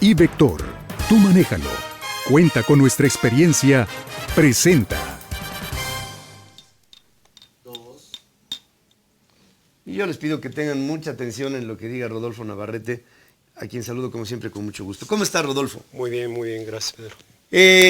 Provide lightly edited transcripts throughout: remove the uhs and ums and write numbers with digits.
iVector, tú manéjalo. Cuenta con nuestra experiencia. Presenta. Y yo les pido que tengan mucha atención en lo que diga Rodolfo Navarrete, a quien saludo como siempre con mucho gusto. ¿Cómo está, Rodolfo? Muy bien, gracias, Pedro.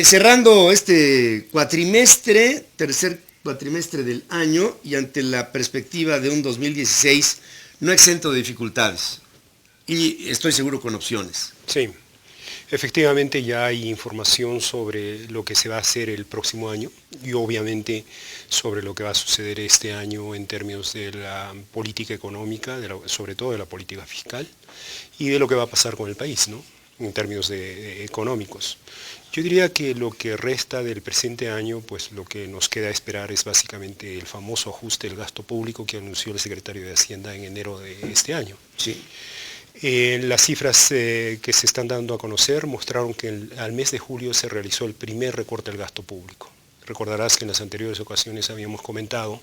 Cerrando este cuatrimestre, tercer cuatrimestre del año, y ante la perspectiva de un 2016 no exento de dificultades, y estoy seguro con opciones. Sí, efectivamente ya hay información sobre lo que se va a hacer el próximo año y obviamente sobre lo que va a suceder este año en términos de la política económica, sobre todo de la política fiscal y de lo que va a pasar con el país, ¿no? En términos económicos. Yo diría que lo que resta del presente año, pues lo que nos queda esperar es básicamente el famoso ajuste del gasto público que anunció el secretario de Hacienda en enero de este año. Sí. Las cifras que se están dando a conocer mostraron que al mes de julio se realizó el primer recorte del gasto público. Recordarás que en las anteriores ocasiones habíamos comentado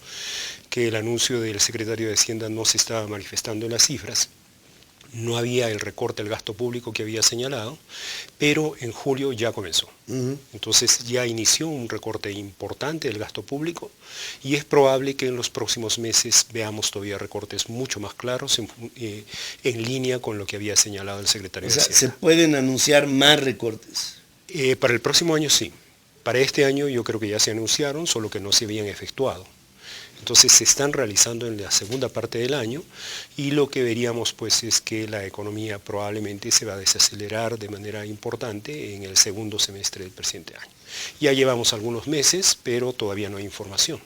que el anuncio del secretario de Hacienda no se estaba manifestando en las cifras. No había el recorte del gasto público que había señalado, pero en julio ya comenzó. Entonces ya inició un recorte importante del gasto público y es probable que en los próximos meses veamos todavía recortes mucho más claros en línea con lo que había señalado el secretario de Hacienda. ¿Se pueden anunciar más recortes? Para el próximo año sí. Para este año yo creo que ya se anunciaron, solo que no se habían efectuado. Entonces se están realizando en la segunda parte del año y lo que veríamos pues es que la economía probablemente se va a desacelerar de manera importante en el segundo semestre del presente año. Ya llevamos algunos meses, pero todavía no hay información.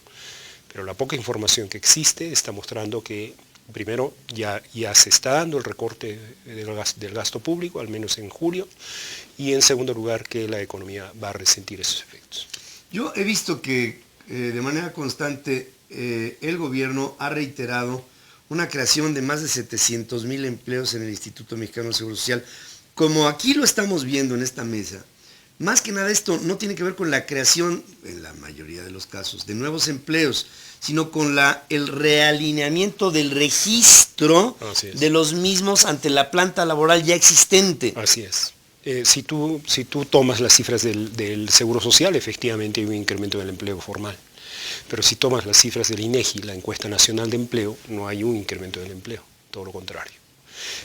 Pero la poca información que existe está mostrando que primero ya se está dando el recorte del gasto público, al menos en julio, y en segundo lugar que la economía va a resentir esos efectos. Yo he visto que de manera constante el gobierno ha reiterado una creación de más de 700,000 empleos en el Instituto Mexicano de Seguro Social. Como aquí lo estamos viendo en esta mesa, más que nada esto no tiene que ver con la creación, en la mayoría de los casos, de nuevos empleos, sino con el realineamiento del registro de los mismos ante la planta laboral ya existente. Así es. Si tú tomas las cifras del Seguro Social, efectivamente hay un incremento del empleo formal. Pero si tomas las cifras del INEGI, la encuesta nacional de empleo, no hay un incremento del empleo, todo lo contrario.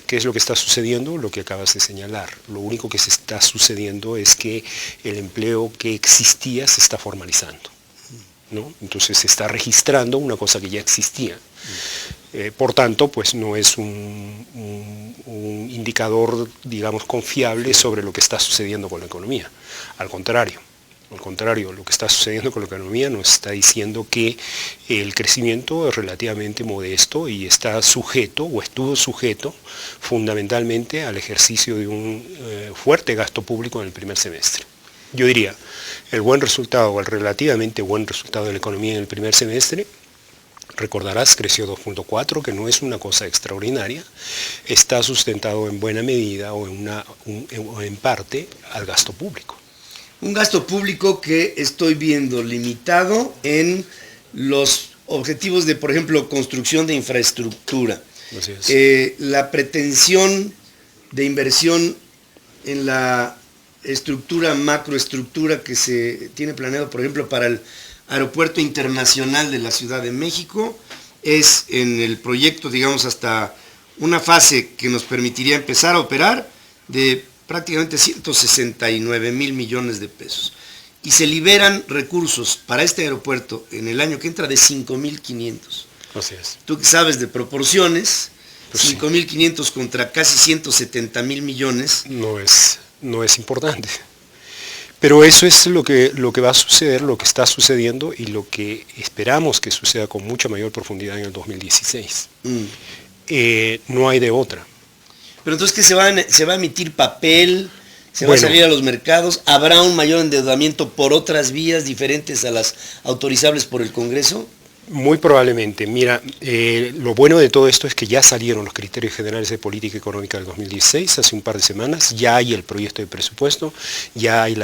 ¿Qué es lo que está sucediendo? Lo que acabas de señalar. Lo único que se está sucediendo es que el empleo que existía se está formalizando, ¿no? Entonces se está registrando una cosa que ya existía. Por tanto, pues no es un indicador, digamos, confiable sobre lo que está sucediendo con la economía. Al contrario, lo que está sucediendo con la economía nos está diciendo que el crecimiento es relativamente modesto y está sujeto, o estuvo sujeto, fundamentalmente al ejercicio de un fuerte gasto público en el primer semestre. Yo diría, el buen resultado, o el relativamente buen resultado de la economía en el primer semestre, recordarás, creció 2.4, que no es una cosa extraordinaria, está sustentado en buena medida o en parte al gasto público. Un gasto público que estoy viendo limitado en los objetivos de, por ejemplo, construcción de infraestructura. Así es. La pretensión de inversión en la macroestructura que se tiene planeado, por ejemplo, para el Aeropuerto Internacional de la Ciudad de México, es en el proyecto, digamos, hasta una fase que nos permitiría empezar a operar de prácticamente 169,000 millones de pesos. Y se liberan recursos para este aeropuerto en el año que entra de 5,500. Así es. Tú que sabes de proporciones, pues 5,500 contra casi 170,000 millones. No es importante. Pero eso es lo que va a suceder, lo que está sucediendo y lo que esperamos que suceda con mucha mayor profundidad en el 2016. No hay de otra. Pero entonces, ¿qué se va a emitir papel? ¿Se va a salir a los mercados? ¿Habrá un mayor endeudamiento por otras vías diferentes a las autorizables por el Congreso? Muy probablemente. Mira, lo bueno de todo esto es que ya salieron los criterios generales de política económica del 2016, hace un par de semanas, ya hay el proyecto de presupuesto, ya hay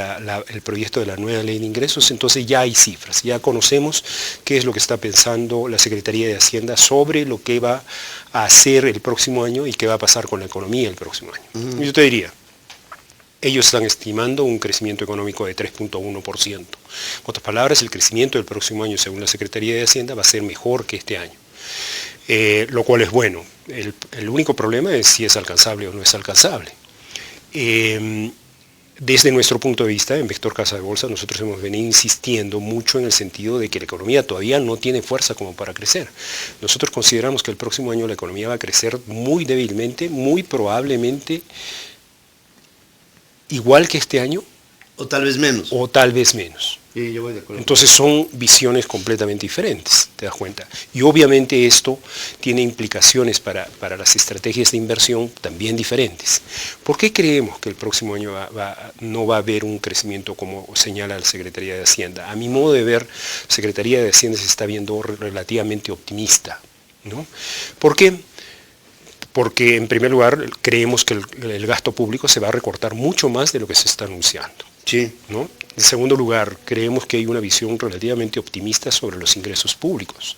el proyecto de la nueva ley de ingresos, entonces ya hay cifras, ya conocemos qué es lo que está pensando la Secretaría de Hacienda sobre lo que va a hacer el próximo año y qué va a pasar con la economía el próximo año. Yo te diría, Ellos están estimando un crecimiento económico de 3.1%. En otras palabras, el crecimiento del próximo año, según la Secretaría de Hacienda, va a ser mejor que este año. Lo cual es bueno. El único problema es si es alcanzable o no es alcanzable. Desde nuestro punto de vista, en Vector Casa de Bolsa, nosotros hemos venido insistiendo mucho en el sentido de que la economía todavía no tiene fuerza como para crecer. Nosotros consideramos que el próximo año la economía va a crecer muy débilmente, muy probablemente igual que este año. O tal vez menos. O tal vez menos. Sí, yo voy de acuerdo. Entonces son visiones completamente diferentes, ¿te das cuenta? Y obviamente esto tiene implicaciones para las estrategias de inversión también diferentes. ¿Por qué creemos que el próximo año no va a haber un crecimiento como señala la Secretaría de Hacienda? A mi modo de ver, la Secretaría de Hacienda se está viendo relativamente optimista, ¿no? ¿Por qué? Porque en primer lugar creemos que el gasto público se va a recortar mucho más de lo que se está anunciando. Sí. ¿No? En segundo lugar, creemos que hay una visión relativamente optimista sobre los ingresos públicos.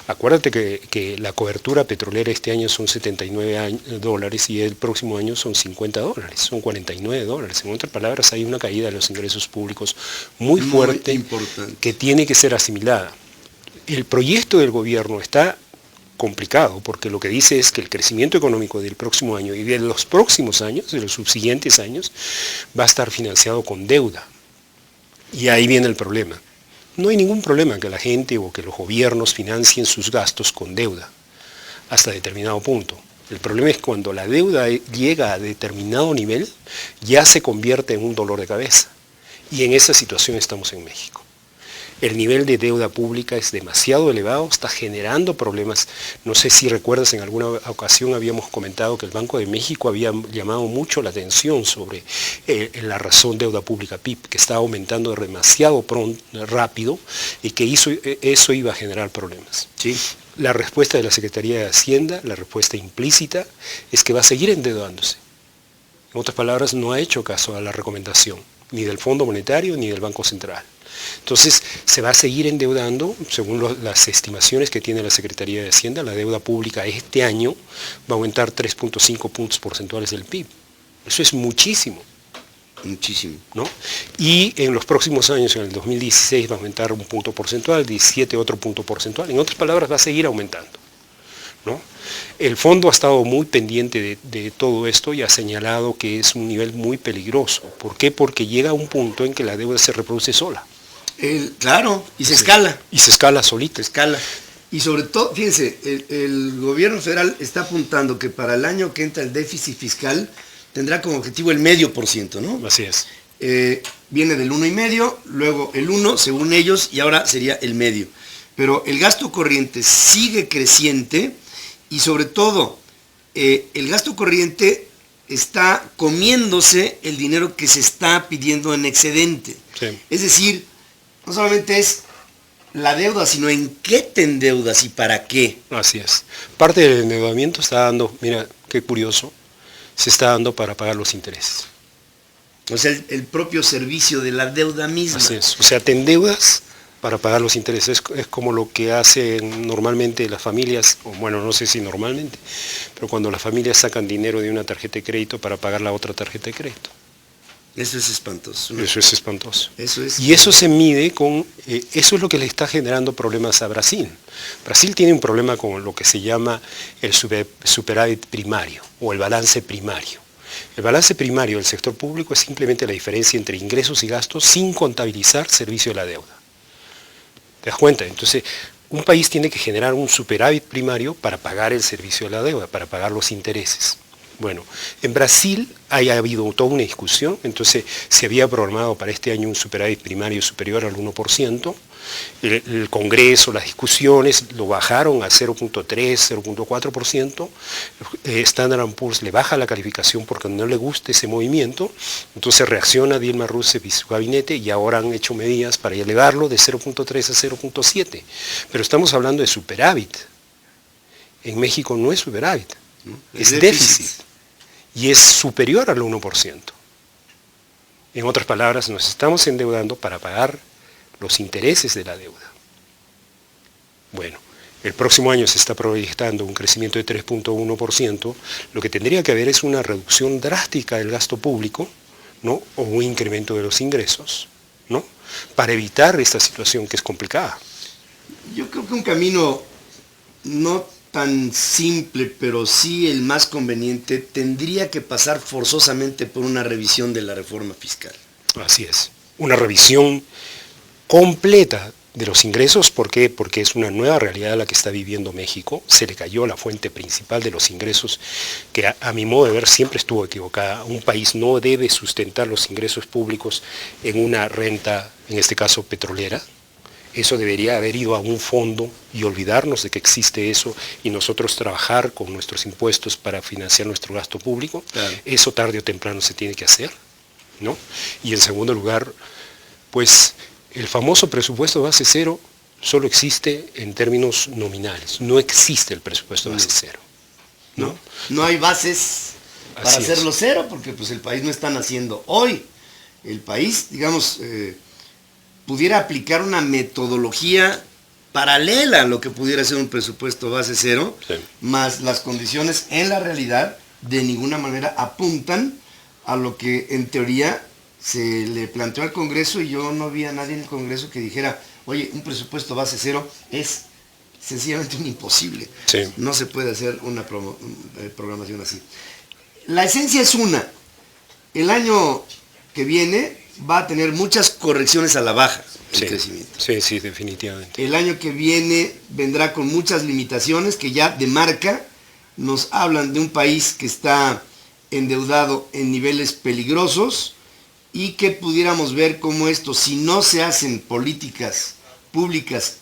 Acuérdate que la cobertura petrolera este año son $79 y el próximo año son $50, son $49. En otras palabras, hay una caída de los ingresos públicos muy fuerte importante, que tiene que ser asimilada. El proyecto del gobierno está complicado, porque lo que dice es que el crecimiento económico del próximo año y de los próximos años, de los subsiguientes años, va a estar financiado con deuda. Y ahí viene el problema. No hay ningún problema que la gente o que los gobiernos financien sus gastos con deuda, hasta determinado punto. El problema es cuando la deuda llega a determinado nivel, ya se convierte en un dolor de cabeza. Y en esa situación estamos en México. El nivel de deuda pública es demasiado elevado, está generando problemas. No sé si recuerdas, en alguna ocasión habíamos comentado que el Banco de México había llamado mucho la atención sobre la razón deuda pública PIB, que está aumentando demasiado rápido y que eso iba a generar problemas. Sí. La respuesta de la Secretaría de Hacienda, la respuesta implícita, es que va a seguir endeudándose. En otras palabras, no ha hecho caso a la recomendación, ni del Fondo Monetario ni del Banco Central. Entonces, se va a seguir endeudando, según las estimaciones que tiene la Secretaría de Hacienda, la deuda pública este año va a aumentar 3.5 puntos porcentuales del PIB. Eso es muchísimo. Muchísimo. ¿No? Y en los próximos años, en el 2016, va a aumentar un punto porcentual, 17 otro punto porcentual. En otras palabras, va a seguir aumentando, ¿no? El fondo ha estado muy pendiente de todo esto y ha señalado que es un nivel muy peligroso. ¿Por qué? Porque llega a un punto en que la deuda se reproduce sola. Claro, y se escala. Y se escala solita. Se escala. Y sobre todo, fíjense, el gobierno federal está apuntando que para el año que entra el déficit fiscal tendrá como objetivo el 0.5%, ¿no? Así es. Viene del 1,5%, luego el 1%, según ellos, y ahora sería el 0.5%. Pero el gasto corriente sigue creciente y sobre todo el gasto corriente está comiéndose el dinero que se está pidiendo en excedente. Sí. Es decir, no solamente es la deuda, sino en qué te endeudas y para qué. Así es. Parte del endeudamiento está dando, mira, qué curioso, se está dando para pagar los intereses. O sea, el propio servicio de la deuda misma. Así es. O sea, te endeudas para pagar los intereses. Es como lo que hacen normalmente las familias, o bueno, no sé si normalmente, pero cuando las familias sacan dinero de una tarjeta de crédito para pagar la otra tarjeta de crédito. Eso es espantoso, ¿no? Eso es espantoso. Eso es. Y eso se mide con, eso es lo que le está generando problemas a Brasil. Brasil tiene un problema con lo que se llama el superávit primario o el balance primario. El balance primario del sector público es simplemente la diferencia entre ingresos y gastos sin contabilizar servicio de la deuda. ¿Te das cuenta? Entonces, un país tiene que generar un superávit primario para pagar el servicio de la deuda, para pagar los intereses. Bueno, en Brasil ha habido toda una discusión, entonces se había programado para este año un superávit primario superior al 1%, el Congreso, las discusiones lo bajaron a 0.3, 0.4%, Standard & Poor's le baja la calificación porque no le gusta ese movimiento, entonces reacciona Dilma Rousseff y su gabinete y ahora han hecho medidas para elevarlo de 0.3 a 0.7, pero estamos hablando de superávit. En México no es superávit, ¿no? Es déficit. Y es superior al 1%. En otras palabras, nos estamos endeudando para pagar los intereses de la deuda. Bueno, el próximo año se está proyectando un crecimiento de 3.1%, lo que tendría que haber es una reducción drástica del gasto público ¿no? O un incremento de los ingresos, ¿no? Para evitar esta situación que es complicada. Yo creo que un camino no tan simple, pero sí el más conveniente, tendría que pasar forzosamente por una revisión de la reforma fiscal. Así es. Una revisión completa de los ingresos. ¿Por qué? Porque es una nueva realidad la que está viviendo México. Se le cayó la fuente principal de los ingresos, que a mi modo de ver siempre estuvo equivocada. Un país no debe sustentar los ingresos públicos en una renta, en este caso petrolera. Eso debería haber ido a un fondo y olvidarnos de que existe eso y nosotros trabajar con nuestros impuestos para financiar nuestro gasto público. Claro. Eso tarde o temprano se tiene que hacer, ¿no? Y en segundo lugar, pues el famoso presupuesto base cero solo existe en términos nominales. No existe el presupuesto base cero, ¿no? No hay bases para Así hacerlo es. cero, porque pues el país no está naciendo hoy. El país, digamos, pudiera aplicar una metodología paralela a lo que pudiera ser un presupuesto base cero, Sí. más las condiciones en la realidad de ninguna manera apuntan a lo que en teoría se le planteó al Congreso, y yo no vi a nadie en el Congreso que dijera, oye, un presupuesto base cero es sencillamente un imposible. Sí. No se puede hacer una programación así. La esencia es una. El año que viene va a tener muchas correcciones a la baja el Sí. crecimiento. Sí, sí, definitivamente. El año que viene vendrá con muchas limitaciones que ya de marca nos hablan de un país que está endeudado en niveles peligrosos, y que pudiéramos ver cómo esto, si no se hacen políticas públicas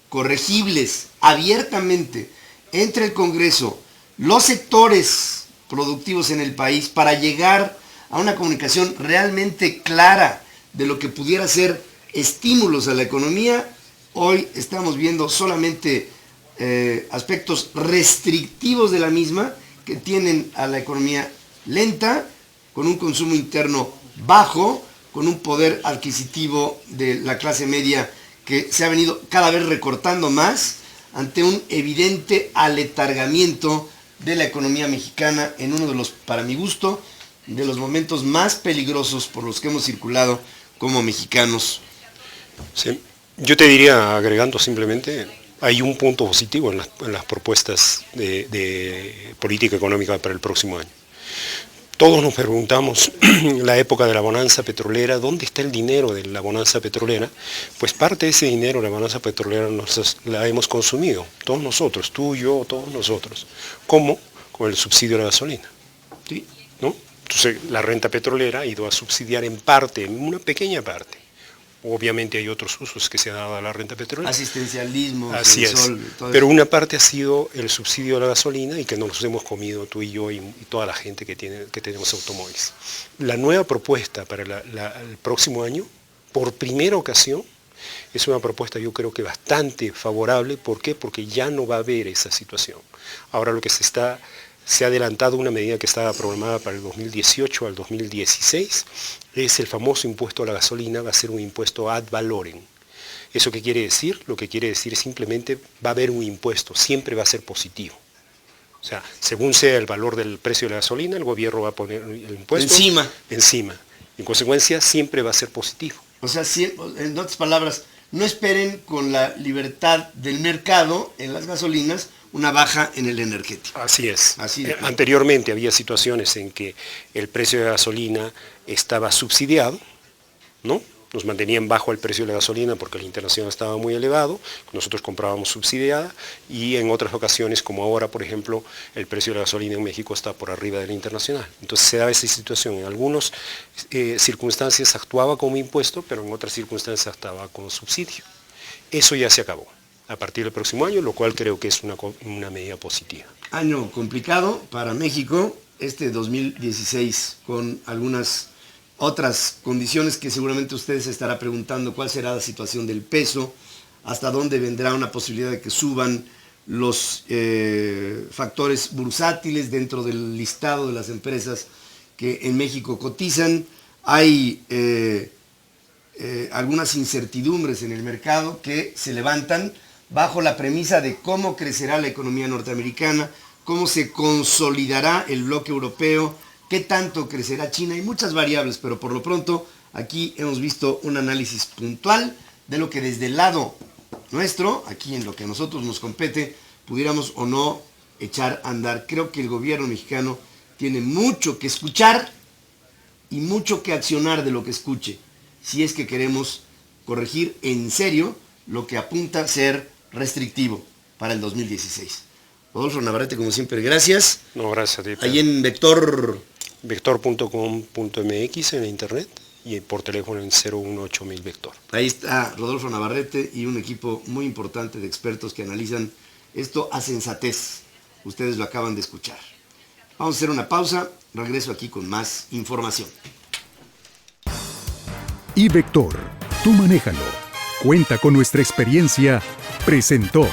corregibles abiertamente entre el Congreso, los sectores productivos en el país, para llegar a una comunicación realmente clara de lo que pudiera ser estímulos a la economía, hoy estamos viendo solamente aspectos restrictivos de la misma, que tienen a la economía lenta, con un consumo interno bajo, con un poder adquisitivo de la clase media que se ha venido cada vez recortando más, ante un evidente aletargamiento de la economía mexicana en uno de los, para mi gusto, de los momentos más peligrosos por los que hemos circulado como mexicanos. Sí. Yo te diría, agregando simplemente, hay un punto positivo en las propuestas de política económica para el próximo año. Todos nos preguntamos, en la época de la bonanza petrolera, ¿dónde está el dinero de la bonanza petrolera? Pues parte de ese dinero, la bonanza petrolera, la hemos consumido, todos nosotros, tú, yo, todos nosotros. ¿Cómo? Con el subsidio a la gasolina. ¿Sí? ¿No? Entonces, la renta petrolera ha ido a subsidiar en parte, en una pequeña parte. Obviamente hay otros usos que se ha dado a la renta petrolera. Asistencialismo, Así es. todo Pero eso. una parte ha sido el subsidio a la gasolina, y que nos hemos comido tú y yo y toda la gente que tenemos automóviles. La nueva propuesta para el próximo año, por primera ocasión, es una propuesta yo creo que bastante favorable. ¿Por qué? Porque ya no va a haber esa situación. Ahora lo que se ha adelantado una medida que estaba programada para el 2018 al 2016, es el famoso impuesto a la gasolina. Va a ser un impuesto ad valorem. ¿Eso qué quiere decir? Lo que quiere decir es simplemente va a haber un impuesto, siempre va a ser positivo. O sea, según sea el valor del precio de la gasolina, el gobierno va a poner el impuesto encima. En consecuencia, siempre va a ser positivo. O sea, en otras palabras, no esperen con la libertad del mercado en las gasolinas una baja en el energético. Así es. Así de claro. Anteriormente había situaciones en que el precio de la gasolina estaba subsidiado, ¿no? Nos mantenían bajo el precio de la gasolina porque la internacional estaba muy elevado, nosotros comprábamos subsidiada, y en otras ocasiones, como ahora, por ejemplo, el precio de la gasolina en México está por arriba de la internacional. Entonces se daba esa situación. En algunas circunstancias actuaba como impuesto, pero en otras circunstancias actuaba como subsidio. Eso ya se acabó a partir del próximo año, lo cual creo que es una medida positiva. Año complicado para México, este 2016, con algunas otras condiciones que seguramente ustedes se estará preguntando: cuál será la situación del peso, hasta dónde vendrá una posibilidad de que suban los factores bursátiles dentro del listado de las empresas que en México cotizan. Hay algunas incertidumbres en el mercado que se levantan bajo la premisa de cómo crecerá la economía norteamericana, cómo se consolidará el bloque europeo, qué tanto crecerá China, hay muchas variables, pero por lo pronto aquí hemos visto un análisis puntual de lo que desde el lado nuestro, aquí en lo que a nosotros nos compete, pudiéramos o no echar a andar. Creo que el gobierno mexicano tiene mucho que escuchar y mucho que accionar de lo que escuche, si es que queremos corregir en serio lo que apunta a ser restrictivo para el 2016. Rodolfo Navarrete, como siempre, gracias. No, gracias a ti. Ahí en Vector... Vector.com.mx en internet y por teléfono en 018.000 Vector. Ahí está Rodolfo Navarrete y un equipo muy importante de expertos que analizan esto a sensatez. Ustedes lo acaban de escuchar. Vamos a hacer una pausa, regreso aquí con más información. iVector, tú manéjalo. Cuenta con nuestra experiencia, presentó.